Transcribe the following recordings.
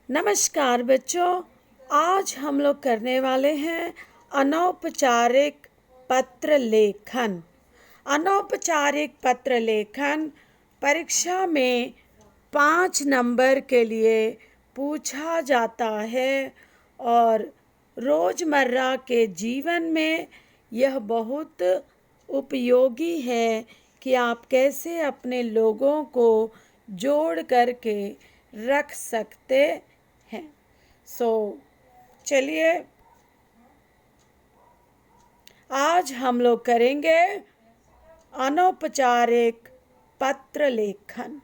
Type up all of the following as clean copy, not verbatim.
नमस्कार बच्चों। आज हम लोग करने वाले हैं अनौपचारिक पत्र लेखन। अनौपचारिक पत्र लेखन परीक्षा में 5 नंबर के लिए पूछा जाता है और रोज़मर्रा के जीवन में यह बहुत उपयोगी है कि आप कैसे अपने लोगों को जोड़ करके रख सकते हैं। चलिए आज हम लोग करेंगे अनौपचारिक पत्र लेखन।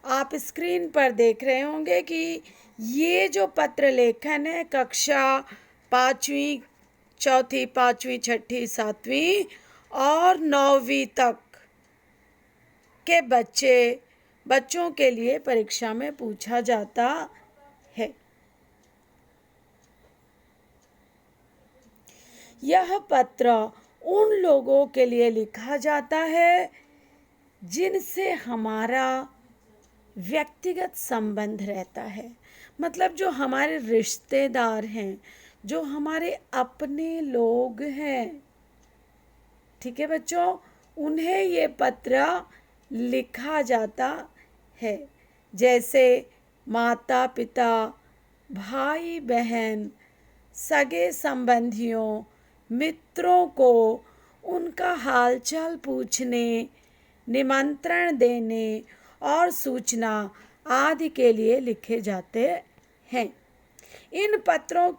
आप स्क्रीन पर देख रहे होंगे कि ये जो पत्र लेखन है कक्षा 5वीं, चौथी, 5वीं, 6ठी, 7वीं और 9वीं तक के बच्चों के लिए परीक्षा में पूछा जाता है। यह पत्र उन लोगों के लिए लिखा जाता है जिनसे हमारा व्यक्तिगत संबंध रहता है, मतलब जो हमारे रिश्तेदार हैं, जो हमारे अपने लोग हैं। ठीक है बच्चों, उन्हें ये पत्र लिखा जाता है। जैसे माता पिता, भाई बहन, सगे संबंधियों, मित्रों को उनका हालचाल पूछने, निमंत्रण देने और सूचना आदि के लिए लिखे जाते हैं। इन पत्रों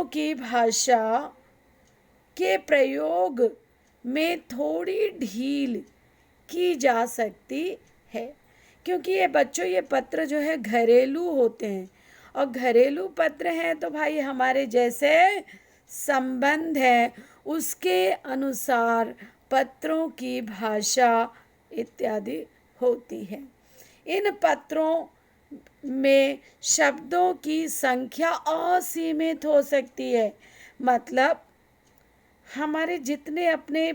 की भाषा के प्रयोग में थोड़ी ढील की जा सकती है, क्योंकि ये पत्र जो है घरेलू होते हैं और घरेलू पत्र हैं तो भाई हमारे जैसे संबंध है उसके अनुसार पत्रों की भाषा इत्यादि होती है। इन पत्रों में शब्दों की संख्या असीमित हो सकती है, मतलब हमारे जितने अपने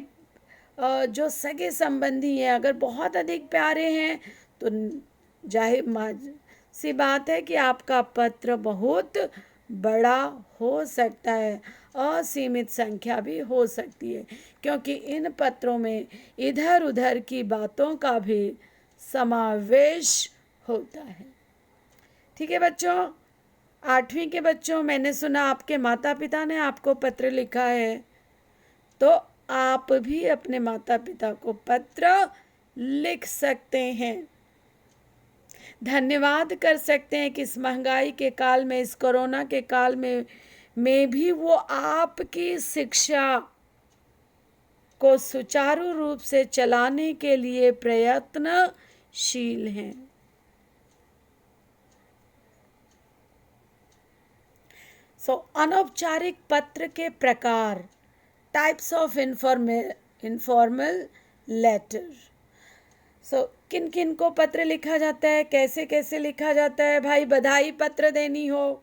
जो सगे संबंधी हैं अगर बहुत अधिक प्यारे हैं तो जाहिर सी बात है कि आपका पत्र बहुत बड़ा हो सकता है, असीमित संख्या भी हो सकती है, क्योंकि इन पत्रों में इधर उधर की बातों का भी समावेश होता है। ठीक है बच्चों, 8वीं के बच्चों, मैंने सुना आपके माता पिता ने आपको पत्र लिखा है, तो आप भी अपने माता पिता को पत्र लिख सकते हैं, धन्यवाद कर सकते हैं कि इस महंगाई के काल में, इस कोरोना के काल में भी वो आपकी शिक्षा को सुचारू रूप से चलाने के लिए प्रयत्नशील हैं। अनौपचारिक पत्र के प्रकार, टाइप्स ऑफ इनफॉर्मल लेटर। किन किन को पत्र लिखा जाता है, कैसे कैसे लिखा जाता है। भाई बधाई पत्र देनी हो,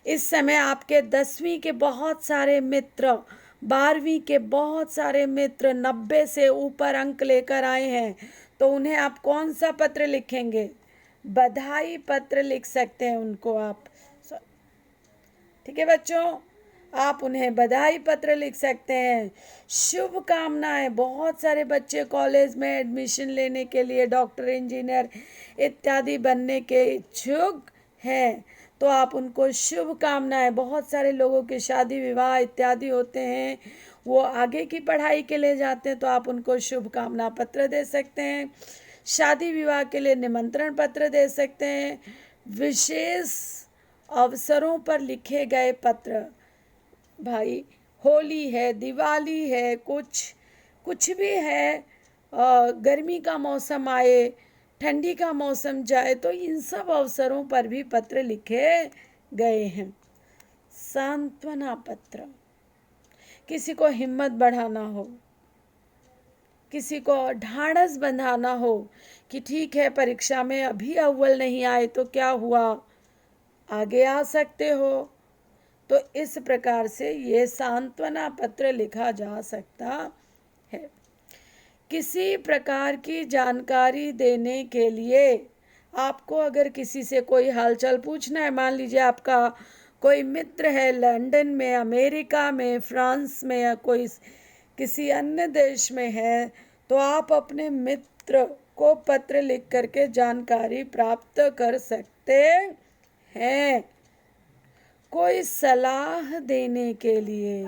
इस समय आपके 10वीं के बहुत सारे मित्र, 12वीं के बहुत सारे मित्र 90 से ऊपर अंक लेकर आए हैं, तो उन्हें आप कौन सा पत्र लिखेंगे? बधाई पत्र लिख सकते हैं उनको आप। ठीक है बच्चों, आप उन्हें बधाई पत्र लिख सकते हैं। शुभकामनाएं, बहुत सारे बच्चे कॉलेज में एडमिशन लेने के लिए, डॉक्टर, इंजीनियर इत्यादि बनने के इच्छुक हैं, तो आप उनको शुभकामनाएं। बहुत सारे लोगों के शादी विवाह इत्यादि होते हैं, वो आगे की पढ़ाई के लिए जाते हैं, तो आप उनको शुभकामना पत्र दे सकते हैं। शादी विवाह के लिए निमंत्रण पत्र दे सकते हैं। विशेष अवसरों पर लिखे गए पत्र, भाई होली है, दिवाली है, कुछ भी है, गर्मी का मौसम आए, ठंडी का मौसम जाए, तो इन सब अवसरों पर भी पत्र लिखे गए हैं। सांत्वना पत्र, किसी को हिम्मत बढ़ाना हो, किसी को ढाढ़स बंधाना हो कि ठीक है परीक्षा में अभी अव्वल नहीं आए तो क्या हुआ, आगे आ सकते हो, तो इस प्रकार से ये सांत्वना पत्र लिखा जा सकता है। किसी प्रकार की जानकारी देने के लिए आपको अगर किसी से कोई हालचाल पूछना है, मान लीजिए आपका कोई मित्र है लंदन में, अमेरिका में, फ्रांस में या कोई किसी अन्य देश में है, तो आप अपने मित्र को पत्र लिख करके जानकारी प्राप्त कर सकते हैं। कोई सलाह देने के लिए,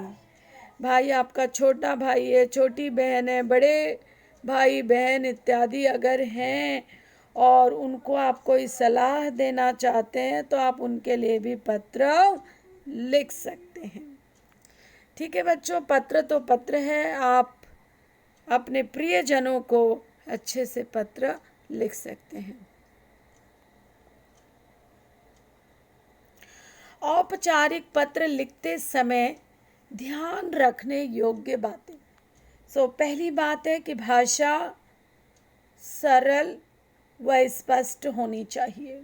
भाई आपका छोटा भाई है, छोटी बहन है, बड़े भाई बहन इत्यादि अगर हैं और उनको आप कोई सलाह देना चाहते हैं तो आप उनके लिए भी पत्र लिख सकते हैं। ठीक है बच्चों, पत्र तो पत्र है, आप अपने प्रियजनों को अच्छे से पत्र लिख सकते हैं। औपचारिक पत्र लिखते समय ध्यान रखने योग्य बातें। पहली बात है कि भाषा सरल व स्पष्ट होनी चाहिए।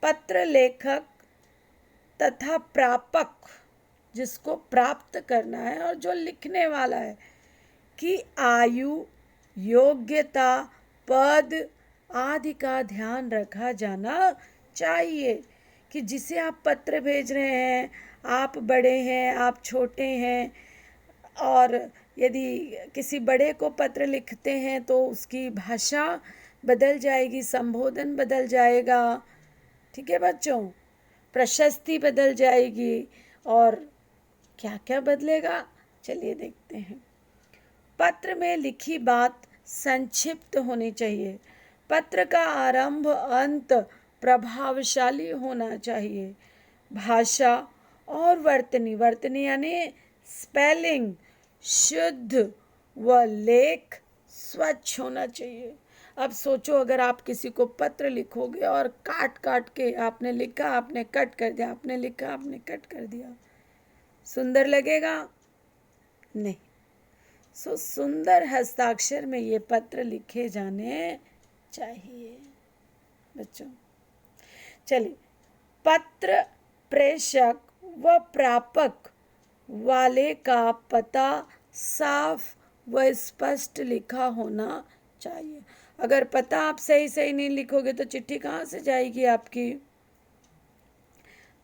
पत्र लेखक तथा प्रापक, जिसको प्राप्त करना है और जो लिखने वाला है, की आयु, योग्यता, पद आदि का ध्यान रखा जाना चाहिए। कि जिसे आप पत्र भेज रहे हैं, आप बड़े हैं, आप छोटे हैं, और यदि किसी बड़े को पत्र लिखते हैं तो उसकी भाषा बदल जाएगी, संबोधन बदल जाएगा। ठीक है बच्चों, प्रशस्ति बदल जाएगी, और क्या क्या बदलेगा, चलिए देखते हैं। पत्र में लिखी बात संक्षिप्त होनी चाहिए। पत्र का आरंभ अंत प्रभावशाली होना चाहिए। भाषा और वर्तनी यानी स्पेलिंग शुद्ध व लेख स्वच्छ होना चाहिए। अब सोचो, अगर आप किसी को पत्र लिखोगे और काट काट के आपने लिखा, आपने कट कर दिया, आपने लिखा, आपने कट कर दिया, सुंदर लगेगा? नहीं। सुंदर हस्ताक्षर में ये पत्र लिखे जाने चाहिए बच्चों। चलिए, पत्र प्रेषक व प्रापक वाले का पता साफ व स्पष्ट लिखा होना चाहिए। अगर पता आप सही सही नहीं लिखोगे तो चिट्ठी कहाँ से जाएगी आपकी?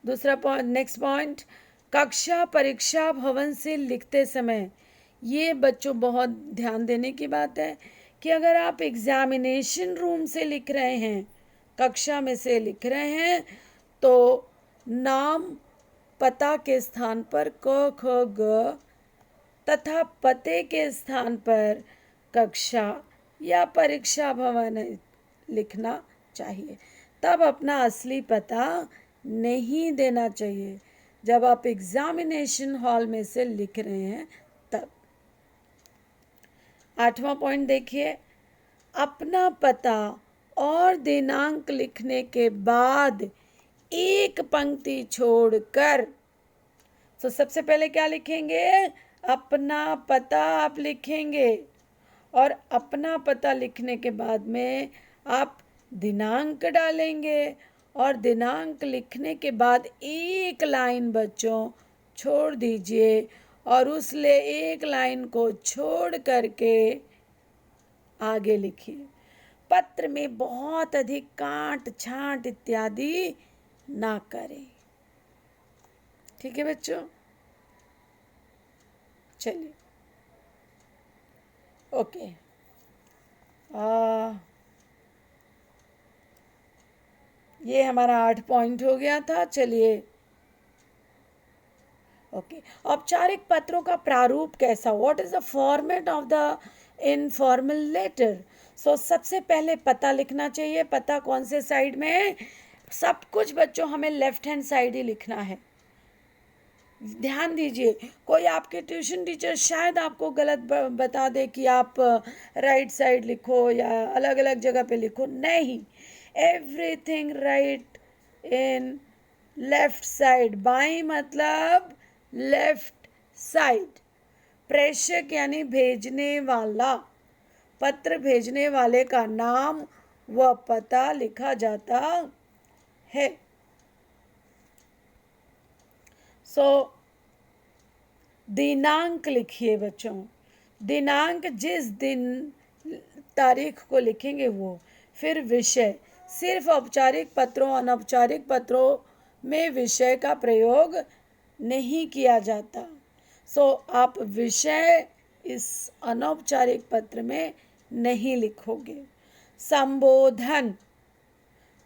दूसरा पॉइंट, नेक्स्ट पॉइंट, कक्षा परीक्षा भवन से लिखते समय, ये बच्चों बहुत ध्यान देने की बात है कि अगर आप एग्जामिनेशन रूम से लिख रहे हैं, कक्षा में से लिख रहे हैं, तो नाम पता के स्थान पर क ख ग तथा पते के स्थान पर कक्षा या परीक्षा भवन लिखना चाहिए। तब अपना असली पता नहीं देना चाहिए जब आप एग्जामिनेशन हॉल में से लिख रहे हैं तब। 8वां पॉइंट देखिए, अपना पता और दिनांक लिखने के बाद एक पंक्ति छोड़कर, तो सबसे पहले क्या लिखेंगे? अपना पता आप लिखेंगे, और अपना पता लिखने के बाद में आप दिनांक डालेंगे, और दिनांक लिखने के बाद एक लाइन बच्चों छोड़ दीजिए, और उस एक लाइन को छोड़ करके आगे लिखिए। पत्र में बहुत अधिक काट छांट इत्यादि ना करें। ठीक है बच्चों, चलिए ओके। ये हमारा 8 पॉइंट हो गया था। चलिए ओके, औपचारिक पत्रों का प्रारूप कैसा? What is the format of the informal letter? सबसे पहले पता लिखना चाहिए। पता कौन से साइड में? सब कुछ बच्चों हमें लेफ्ट हैंड साइड ही लिखना है। ध्यान दीजिए, कोई आपके ट्यूशन टीचर शायद आपको गलत बता दे कि आप राइट साइड लिखो या अलग अलग जगह पे लिखो। नहीं, everything right in left side. By मतलब लेफ्ट साइड। प्रेषक यानी भेजने वाला, पत्र भेजने वाले का नाम व पता लिखा जाता है। दिनांक लिखिए बच्चों। दिनांक जिस दिन तारीख को लिखेंगे वो। फिर विषय, सिर्फ औपचारिक पत्रों अनौपचारिक पत्रों में विषय का प्रयोग नहीं किया जाता। सो आप विषय इस अनौपचारिक पत्र में नहीं लिखोगे। संबोधन,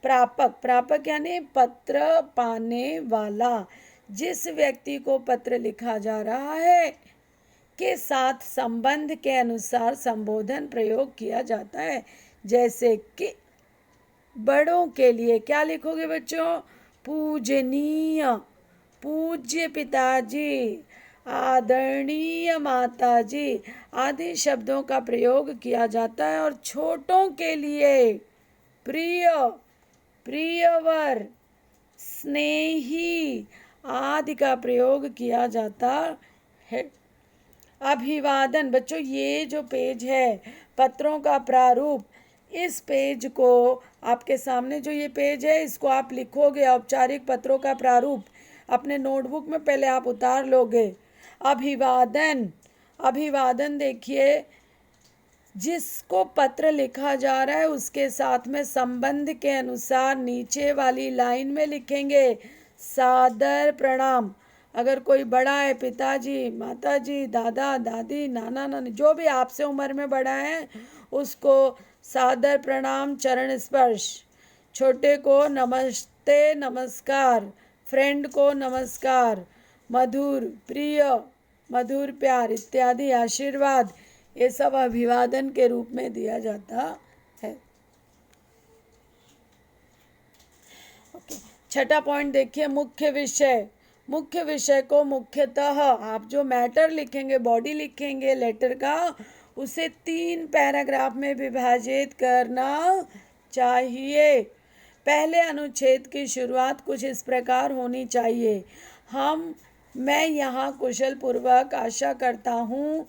प्रापक, प्रापक यानी पत्र पाने वाला, जिस व्यक्ति को पत्र लिखा जा रहा है के साथ संबंध के अनुसार संबोधन प्रयोग किया जाता है। जैसे कि बड़ों के लिए क्या लिखोगे बच्चों? पूजनीय, पूज्य पिताजी, आदरणीय माताजी आदि शब्दों का प्रयोग किया जाता है। और छोटों के लिए प्रिय, प्रियवर, स्नेही आदि का प्रयोग किया जाता है। अभिवादन, बच्चों ये जो पेज है पत्रों का प्रारूप, इस पेज को आपके सामने जो ये पेज है इसको आप लिखोगे औपचारिक पत्रों का प्रारूप अपने नोटबुक में पहले आप उतार लोगे। अभिवादन, अभिवादन देखिए जिसको पत्र लिखा जा रहा है उसके साथ में संबंध के अनुसार नीचे वाली लाइन में लिखेंगे सादर प्रणाम। अगर कोई बड़ा है, पिताजी, माताजी, दादा, दादी, नाना, नानी, जो भी आपसे उम्र में बड़ा है उसको सादर प्रणाम, चरण स्पर्श। छोटे को नमस्ते, नमस्कार। फ्रेंड को नमस्कार, मधुर, प्रिय, मधुर प्यार इत्यादि आशीर्वाद, ये सब अभिवादन के रूप में दिया जाता है। ओके, छठा पॉइंट देखिए, मुख्य विषय। मुख्य विषय को मुख्यतः आप जो मैटर लिखेंगे, बॉडी लिखेंगे लेटर का, उसे 3 पैराग्राफ में विभाजित करना चाहिए। पहले अनुच्छेद की शुरुआत कुछ इस प्रकार होनी चाहिए। मैं यहाँ कुशल पूर्वक आशा करता हूँ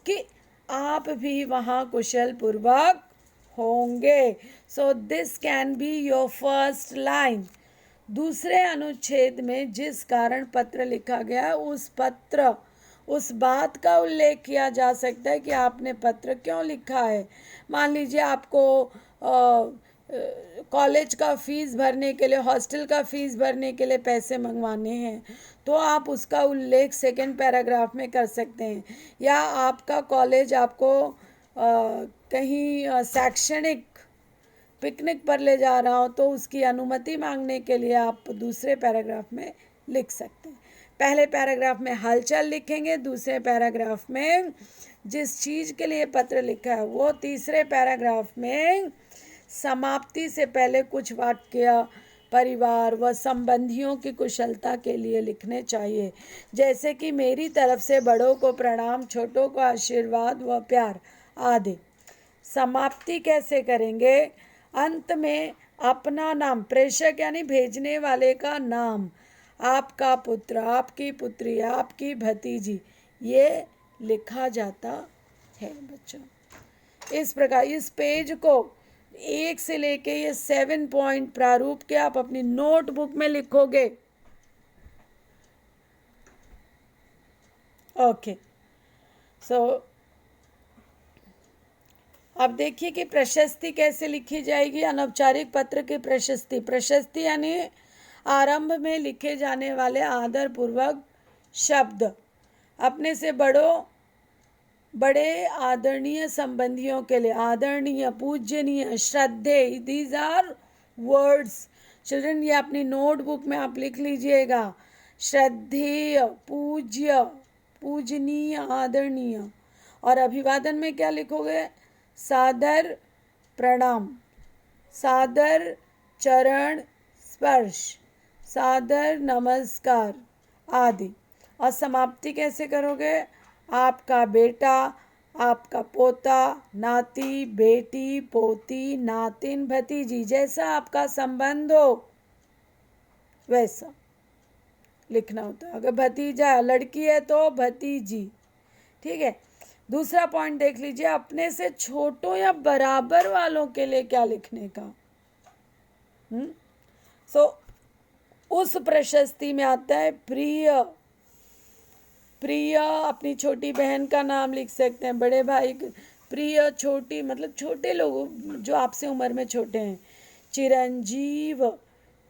कि आप भी वहाँ कुशल पूर्वक होंगे। So this can be your first line. दूसरे अनुच्छेद में जिस कारण पत्र लिखा गया उस बात का उल्लेख किया जा सकता है कि आपने पत्र क्यों लिखा है। मान लीजिए आपको कॉलेज का फीस भरने के लिए, हॉस्टल का फीस भरने के लिए पैसे मंगवाने हैं तो आप उसका उल्लेख 2nd पैराग्राफ में कर सकते हैं। या आपका कॉलेज आपको कहीं शैक्षणिक पिकनिक पर ले जा रहा हो तो उसकी अनुमति मांगने के लिए आप दूसरे पैराग्राफ में लिख सकते हैं। पहले पैराग्राफ में हलचल लिखेंगे, दूसरे पैराग्राफ में जिस चीज़ के लिए पत्र लिखा है वो, तीसरे पैराग्राफ में समाप्ति से पहले कुछ वाक्य परिवार व संबंधियों की कुशलता के लिए लिखने चाहिए। जैसे कि मेरी तरफ से बड़ों को प्रणाम, छोटों को आशीर्वाद व प्यार आदि। समाप्ति कैसे करेंगे? अंत में अपना नाम, प्रेषक यानी भेजने वाले का नाम, आपका पुत्र, आपकी पुत्री, आपकी भतीजी, ये लिखा जाता है बच्चों। इस प्रकार इस पेज को 1 से लेके ये 7 पॉइंट प्रारूप के आप अपनी नोटबुक में लिखोगे। ओके, सो अब देखिए कि प्रशस्ति कैसे लिखी जाएगी। अनौपचारिक पत्र की प्रशस्ति। प्रशस्ति यानी आरंभ में लिखे जाने वाले आदर पूर्वक शब्द। अपने से बड़े आदरणीय संबंधियों के लिए, आदरणीय, पूजनीय, श्रद्धेय, दीज आर वर्ड्स। चिल्ड्रन ये अपनी नोटबुक में आप लिख लीजिएगा। श्रद्धेय, पूज्य, पूजनीय, आदरणीय। और अभिवादन में क्या लिखोगे? सादर प्रणाम, सादर चरण स्पर्श, सादर नमस्कार आदि। और समाप्ति कैसे करोगे? आपका बेटा, आपका पोता, नाती, बेटी, पोती, नातिन, भतीजी, जैसा आपका संबंध हो वैसा लिखना होता है। अगर भतीजा लड़की है तो भतीजी, ठीक है। दूसरा पॉइंट देख लीजिए, अपने से छोटों या बराबर वालों के लिए क्या लिखने का। उस प्रशस्ति में आता है प्रिय। प्रिय, अपनी छोटी बहन का नाम लिख सकते हैं, बड़े भाई प्रिय, छोटी मतलब छोटे लोग जो आपसे उम्र में छोटे हैं। चिरंजीव,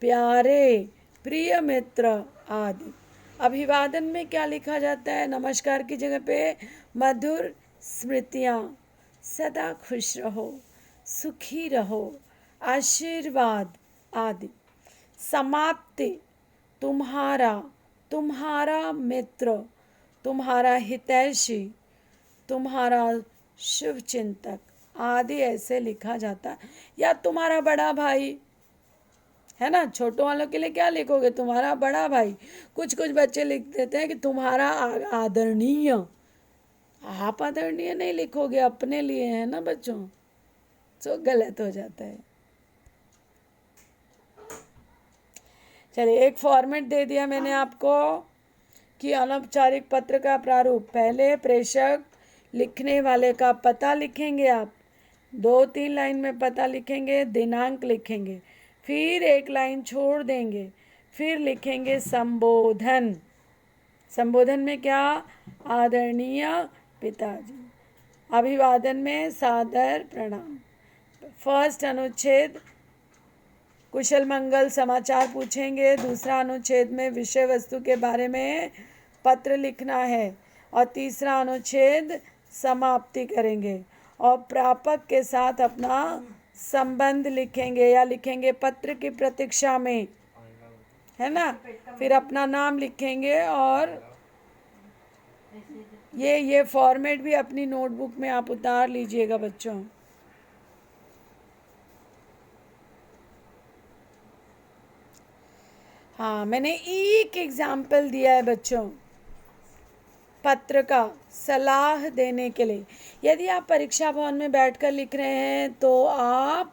प्यारे, प्रिय मित्र आदि। अभिवादन में क्या लिखा जाता है? नमस्कार की जगह पे मधुर स्मृतियाँ, सदा खुश रहो, सुखी रहो, आशीर्वाद आदि। समाप्ति, तुम्हारा, तुम्हारा मित्र, तुम्हारा हितैषी, तुम्हारा शुभ चिंतक आदि ऐसे लिखा जाता है। या तुम्हारा बड़ा भाई, है ना, छोटों वालों के लिए क्या लिखोगे? तुम्हारा बड़ा भाई। कुछ कुछ बच्चे लिख देते हैं कि तुम्हारा आदरणीय। आप आदरणीय नहीं लिखोगे, अपने लिए है ना बच्चों, तो गलत हो जाता है। चलिए, एक फॉर्मेट दे दिया मैंने आपको कि अनौपचारिक पत्र का प्रारूप। पहले प्रेषक, लिखने वाले का पता लिखेंगे आप, 2-3 लाइन में पता लिखेंगे, दिनांक लिखेंगे, फिर एक लाइन छोड़ देंगे, फिर लिखेंगे संबोधन। संबोधन में क्या? आदरणीय पिताजी। अभिवादन में सादर प्रणाम। फर्स्ट अनुच्छेद कुशल मंगल समाचार पूछेंगे, दूसरा अनुच्छेद में विषय वस्तु के बारे में पत्र लिखना है, और तीसरा अनुच्छेद समाप्ति करेंगे और प्रापक के साथ अपना संबंध लिखेंगे या लिखेंगे पत्र की प्रतीक्षा में, है ना। फिर अपना नाम लिखेंगे और ये फॉर्मेट भी अपनी नोटबुक में आप उतार लीजिएगा बच्चों। हाँ, मैंने एक एग्जाम्पल दिया है बच्चों पत्र का सलाह देने के लिए। यदि आप परीक्षा भवन में बैठकर लिख रहे हैं तो आप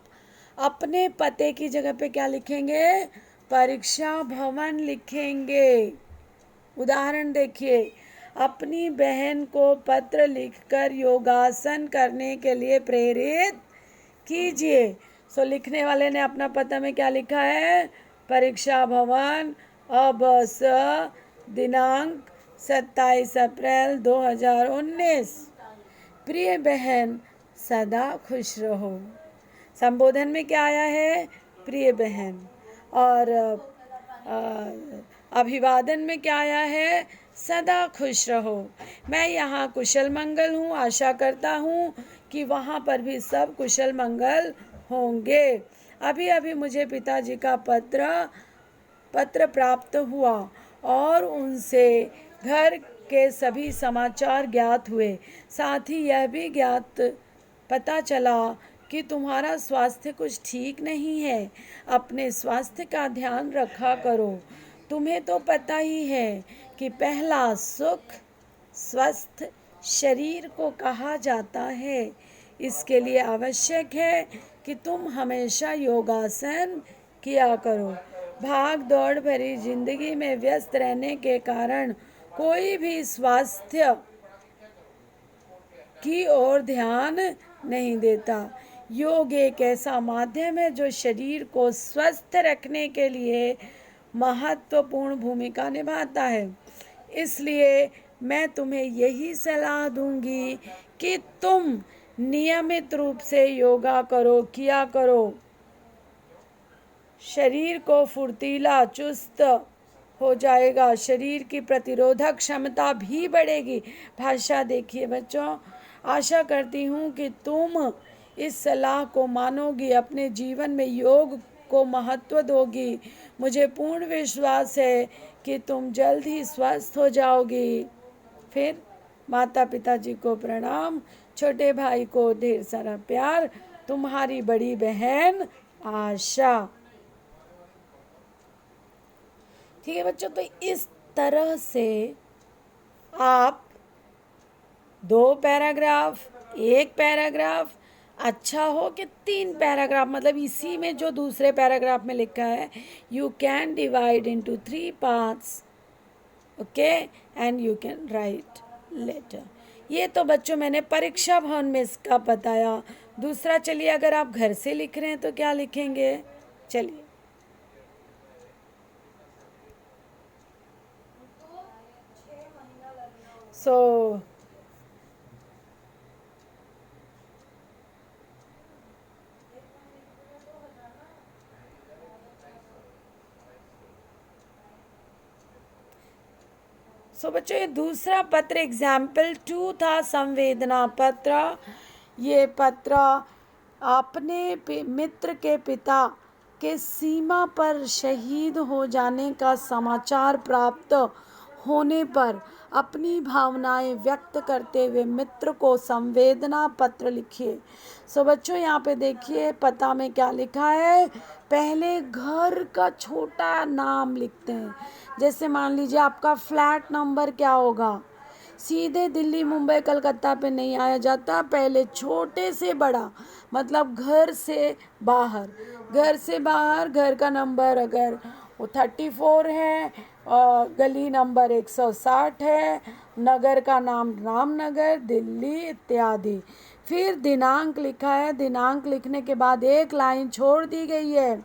अपने पते की जगह पे क्या लिखेंगे? परीक्षा भवन लिखेंगे। उदाहरण देखिए, अपनी बहन को पत्र लिखकर योगासन करने के लिए प्रेरित कीजिए। सो लिखने वाले ने अपना पता में क्या लिखा है? परीक्षा भवन, अबस, दिनांक 27 अप्रैल 2019। प्रिय बहन, सदा खुश रहो। संबोधन में क्या आया है? प्रिय बहन। और अभिवादन में क्या आया है? सदा खुश रहो। मैं यहाँ कुशल मंगल हूँ, आशा करता हूँ कि वहाँ पर भी सब कुशल मंगल होंगे। अभी अभी मुझे पिताजी का पत्र प्राप्त हुआ और उनसे घर के सभी समाचार ज्ञात हुए। साथ ही यह भी पता चला कि तुम्हारा स्वास्थ्य कुछ ठीक नहीं है। अपने स्वास्थ्य का ध्यान रखा करो। तुम्हें तो पता ही है कि पहला सुख स्वस्थ शरीर को कहा जाता है। इसके लिए आवश्यक है कि तुम हमेशा योगासन किया करो। भाग दौड़ भरी जिंदगी में व्यस्त रहने के कारण कोई भी स्वास्थ्य की ओर ध्यान नहीं देता। योग एक ऐसा माध्यम है जो शरीर को स्वस्थ रखने के लिए महत्वपूर्ण भूमिका निभाता है। इसलिए मैं तुम्हें यही सलाह दूंगी कि तुम नियमित रूप से योगा किया करो। शरीर को फुर्तीला, चुस्त हो जाएगा, शरीर की प्रतिरोधक क्षमता भी बढ़ेगी। भाषा देखिए बच्चों, आशा करती हूँ कि तुम इस सलाह को मानोगी, अपने जीवन में योग को महत्व दोगी। मुझे पूर्ण विश्वास है कि तुम जल्द ही स्वस्थ हो जाओगी। फिर माता पिताजी को प्रणाम, छोटे भाई को ढेर सारा प्यार, तुम्हारी बड़ी बहन आशा। ठीक है बच्चों, तो इस तरह से आप 2 पैराग्राफ, 1 पैराग्राफ, अच्छा हो कि 3 पैराग्राफ, मतलब इसी में जो दूसरे पैराग्राफ में लिखा है, you can divide into 3 parts, okay, and you can write letter. ये तो बच्चों मैंने परीक्षा भवन में इसका बताया। दूसरा, चलिए अगर आप घर से लिख रहे हैं तो क्या लिखेंगे? चलिए, सो सो बच्चों ये दूसरा पत्र एग्जाम्पल 2 था, संवेदना पत्र। ये पत्र अपने मित्र के पिता के सीमा पर शहीद हो जाने का समाचार प्राप्त होने पर अपनी भावनाएं व्यक्त करते हुए मित्र को संवेदना पत्र लिखिए। सो बच्चों यहाँ पे देखिए पता में क्या लिखा है। पहले घर का छोटा नाम लिखते हैं। जैसे मान लीजिए आपका फ्लैट नंबर क्या होगा। सीधे दिल्ली मुंबई कलकत्ता पे नहीं आया जाता, पहले छोटे से बड़ा, मतलब घर से बाहर घर का नंबर अगर वो 34 है और गली नंबर 160 है, नगर का नाम रामनगर दिल्ली इत्यादि। फिर दिनांक लिखा है। दिनांक लिखने के बाद एक लाइन छोड़ दी गई है,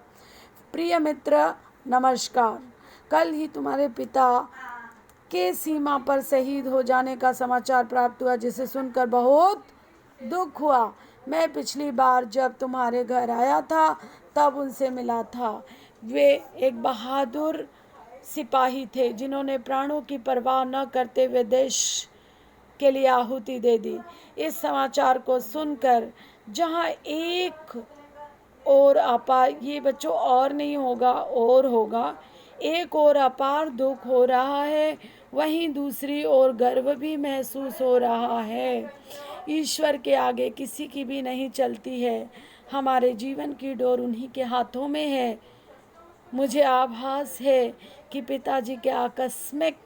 प्रिय मित्र नमस्कार, कल ही तुम्हारे पिता के सीमा पर शहीद हो जाने का समाचार प्राप्त हुआ, जिसे सुनकर बहुत दुख हुआ। मैं पिछली बार जब तुम्हारे घर आया था तब उनसे मिला था। वे एक बहादुर सिपाही थे जिन्होंने प्राणों की परवाह न करते हुए देश के लिए आहुति दे दी। इस समाचार को सुनकर जहाँ एक और अपार, ये बच्चों और नहीं होगा और होगा, एक और अपार दुख हो रहा है, वहीं दूसरी ओर गर्व भी महसूस हो रहा है। ईश्वर के आगे किसी की भी नहीं चलती है। हमारे जीवन की डोर उन्हीं के हाथों में है। मुझे आभास है कि पिताजी के आकस्मिक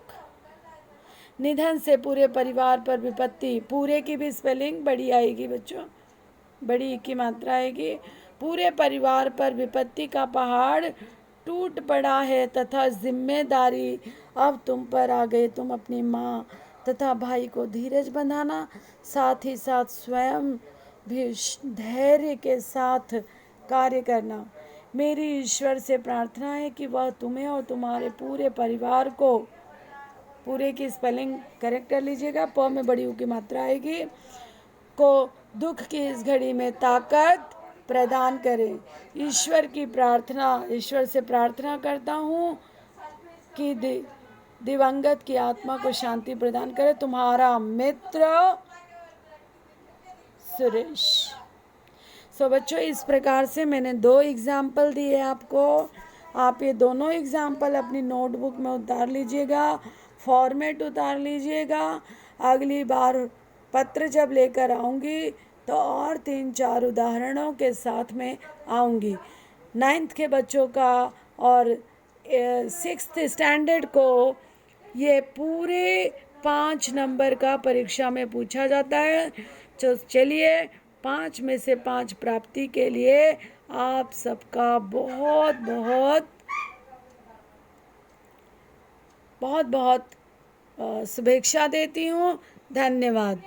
निधन से पूरे परिवार पर विपत्ति, पूरे की भी स्पेलिंग बड़ी आएगी बच्चों, बड़ी की मात्रा आएगी, पूरे परिवार पर विपत्ति का पहाड़ टूट पड़ा है तथा जिम्मेदारी अब तुम पर आ गई। तुम अपनी माँ तथा भाई को धीरज बंधाना, साथ ही साथ स्वयं भी धैर्य के साथ कार्य करना। मेरी ईश्वर से प्रार्थना है कि वह तुम्हें और तुम्हारे पूरे परिवार को, पूरे की स्पेलिंग करेक्ट कर लीजिएगा, प में बड़ी ऊ की मात्रा आएगी, को दुख की इस घड़ी में ताकत प्रदान करें। ईश्वर से प्रार्थना करता हूँ कि दिवंगत की आत्मा को शांति प्रदान करे। तुम्हारा मित्र सुरेश। सो बच्चों इस प्रकार से मैंने 2 एग्जाम्पल दिए आपको। आप ये दोनों एग्जाम्पल अपनी नोटबुक में उतार लीजिएगा, फॉर्मेट उतार लीजिएगा। अगली बार पत्र जब लेकर आऊँगी तो और 3-4 उदाहरणों के साथ में आऊँगी। 9th के बच्चों का और 6th स्टैंडर्ड को ये पूरे 5 नंबर का परीक्षा में पूछा जाता है। तो चलिए 5 में से 5 प्राप्ति के लिए आप सबका बहुत बहुत बहुत बहुत शुभेच्छा देती हूँ। धन्यवाद।